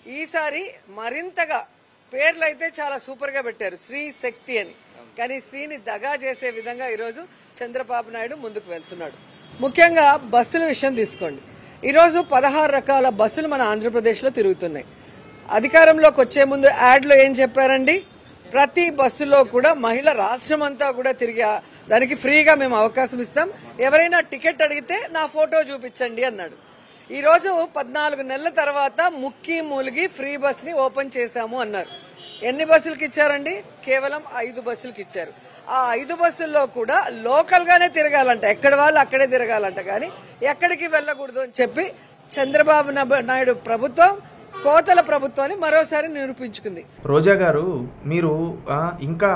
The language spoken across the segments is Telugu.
ఈసారి మరింతగా పేర్లు అయితే చాలా సూపర్ గా పెట్టారు, శ్రీ శక్తి అని. కానీ శ్రీని దగా చేసే విధంగా ఈరోజు చంద్రబాబు నాయుడు ముందుకు వెళ్తున్నాడు. ముఖ్యంగా బస్సుల విషయం తీసుకోండి. ఈరోజు 16 రకాల బస్సులు మన ఆంధ్రప్రదేశ్ లో తిరుగుతున్నాయి. అధికారంలోకి వచ్చే ముందు యాడ్ లో ఏం చెప్పారండి? ప్రతి బస్సులో కూడా మహిళ రాష్ట్రం అంతా కూడా తిరిగి దానికి ఫ్రీగా మేము అవకాశం ఇస్తాం, ఎవరైనా టికెట్ అడిగితే నా ఫోటో చూపించండి అన్నాడు. ఈ రోజు 14 నెలల తర్వాత ముక్కి మూలిగి ఫ్రీ బస్ ని ఓపెన్ చేశాము అన్నారు. ఎన్ని బస్సులకి ఇచ్చారండి? కేవలం 5 బస్సులకి ఇచ్చారు. ఆ 5 బస్సుల్లో కూడా లోకల్ గానే తిరగాలంట, ఎక్కడ వాళ్ళు అక్కడే తిరగాలంట, కానీ ఎక్కడికి వెళ్ళకూడదు అని చెప్పి చంద్రబాబు నాయుడు ప్రభుత్వం కోతల ప్రభుత్వాన్ని మరోసారి నిరూపించుకుంది. రోజా గారు, మీరు ఇంకా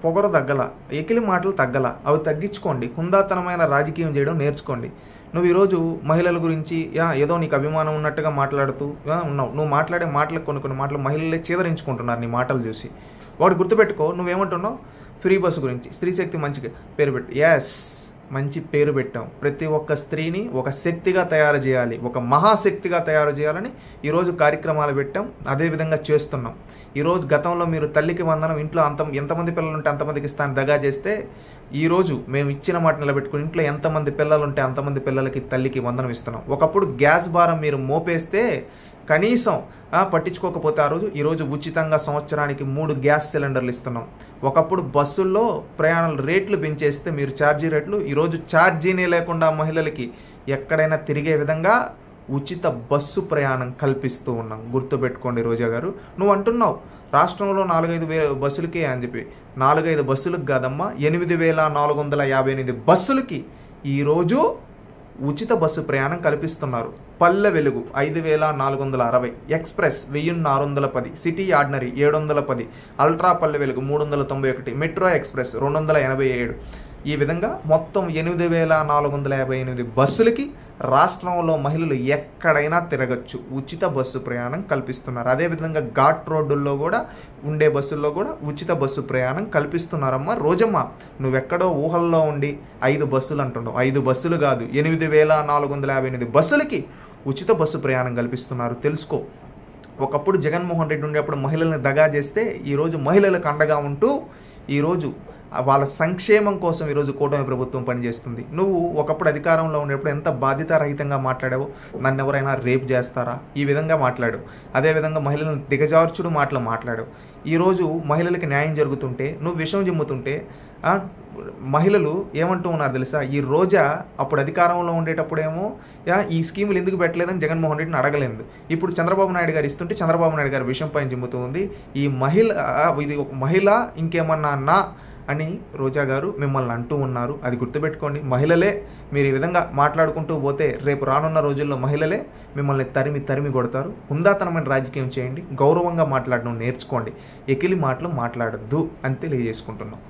పొగరు తగ్గల, ఎకిలి మాటలు తగ్గల, అవి తగ్గించుకోండి. హుందాతనమైన రాజకీయం చేయడం నేర్చుకోండి. నువ్వు ఈరోజు మహిళల గురించి ఏదో నీకు అభిమానం ఉన్నట్టుగా మాట్లాడుతూ ఉన్నావు. నువ్వు మాట్లాడే మాటలకు కొన్ని మాటలు మహిళలే చీదరించుకుంటున్నారు నీ మాటలు చూసి. వాడు గుర్తుపెట్టుకో, నువ్వేమంటున్నావు? ఫ్రీ బస్సు గురించి స్త్రీ శక్తి మంచి పేరు పెట్టు. ఎస్, మంచి పేరు పెట్టాం. ప్రతి ఒక్క స్త్రీని ఒక శక్తిగా తయారు చేయాలి, ఒక మహాశక్తిగా తయారు చేయాలని ఈరోజు కార్యక్రమాలు పెట్టాం. అదేవిధంగా చేస్తున్నాం. ఈరోజు గతంలో మీరు తల్లికి వందనం ఇంట్లో ఎంతమంది పిల్లలు ఉంటే అంతమందికి ఇస్తాను దగా చేస్తే, ఈరోజు మేము ఇచ్చిన మాట నిలబెట్టుకుని ఇంట్లో ఎంతమంది పిల్లలు ఉంటే అంతమంది పిల్లలకి తల్లికి వందనం ఇస్తున్నాం. ఒకప్పుడు గ్యాస్ భారం మీరు మోపేస్తే కనీసం పట్టించుకోకపోతే ఆ రోజు ఈరోజు ఉచితంగా సంవత్సరానికి 3 గ్యాస్ సిలిండర్లు ఇస్తున్నాం. ఒకప్పుడు బస్సుల్లో ప్రయాణాల రేట్లు పెంచేస్తే మీరు ఛార్జీ రేట్లు, ఈరోజు ఛార్జీనే లేకుండా మహిళలకి ఎక్కడైనా తిరిగే విధంగా ఉచిత బస్సు ప్రయాణం కల్పిస్తూ ఉన్నాం. గుర్తుపెట్టుకోండి రోజా గారు. నువ్వు అంటున్నావు రాష్ట్రంలో 4-5 బస్సులకే అని చెప్పి. 4-5 బస్సులకు కాదమ్మా, 8,458 బస్సులకి ఈరోజు ఉచిత బస్సు ప్రయాణం కల్పిస్తున్నారు. Palle Velugu 5,460, express 1,610, city ordinary 710, ultra Palle Velugu 391, metro express 287. ఈ విధంగా మొత్తం 8,458 బస్సులకి రాష్ట్రంలో మహిళలు ఎక్కడైనా తిరగచ్చు, ఉచిత బస్సు ప్రయాణం కల్పిస్తున్నారు. అదేవిధంగా ఘాట్ రోడ్డుల్లో కూడా ఉండే బస్సుల్లో కూడా ఉచిత బస్సు ప్రయాణం కల్పిస్తున్నారమ్మా. రోజమ్మ, నువ్వెక్కడో ఊహల్లో ఉండి 5 బస్సులు అంటున్నావు. 5 బస్సులు కాదు, 8,458 బస్సులకి ఉచిత బస్సు ప్రయాణం కల్పిస్తున్నారు. తెలుసుకో. ఒకప్పుడు జగన్మోహన్ రెడ్డి ఉండేప్పుడు మహిళల్ని దగా చేస్తే, ఈరోజు మహిళలకు అండగా ఉంటూ ఈరోజు వాళ్ళ సంక్షేమం కోసం ఈరోజు కూటమి ప్రభుత్వం పనిచేస్తుంది. నువ్వు ఒకప్పుడు అధికారంలో ఉండేప్పుడు ఎంత బాధ్యతారహితంగా మాట్లాడావో, నన్ను ఎవరైనా రేప్ చేస్తారా ఈ విధంగా మాట్లాడు. అదేవిధంగా మహిళలను దిగజార్చుడు మాటలు మాట్లాడు. ఈరోజు మహిళలకి న్యాయం జరుగుతుంటే నువ్వు విషం జిమ్ముతుంటే మహిళలు ఏమంటూ ఉన్నారు తెలుసా? ఈ రోజా అప్పుడు అధికారంలో ఉండేటప్పుడేమో ఈ స్కీములు ఎందుకు పెట్టలేదని జగన్మోహన్ రెడ్డిని అడగలేదు. ఇప్పుడు చంద్రబాబు నాయుడు గారు ఇస్తుంటే చంద్రబాబు నాయుడు గారు విషయం పైన జిమ్ముతూ ఉంది. ఈ ఇది ఒక మహిళ ఇంకేమన్నా నా అని రోజా గారు మిమ్మల్ని అంటూ ఉన్నారు. అది గుర్తుపెట్టుకోండి. మహిళలే మీరు ఈ విధంగా మాట్లాడుకుంటూ పోతే రేపు రానున్న రోజుల్లో మహిళలే మిమ్మల్ని తరిమి కొడతారు. హుందాతనమైన రాజకీయం చేయండి, గౌరవంగా మాట్లాడడం నేర్చుకోండి, ఎకిలి మాటలు మాట్లాడద్దు అని తెలియజేసుకుంటున్నాం.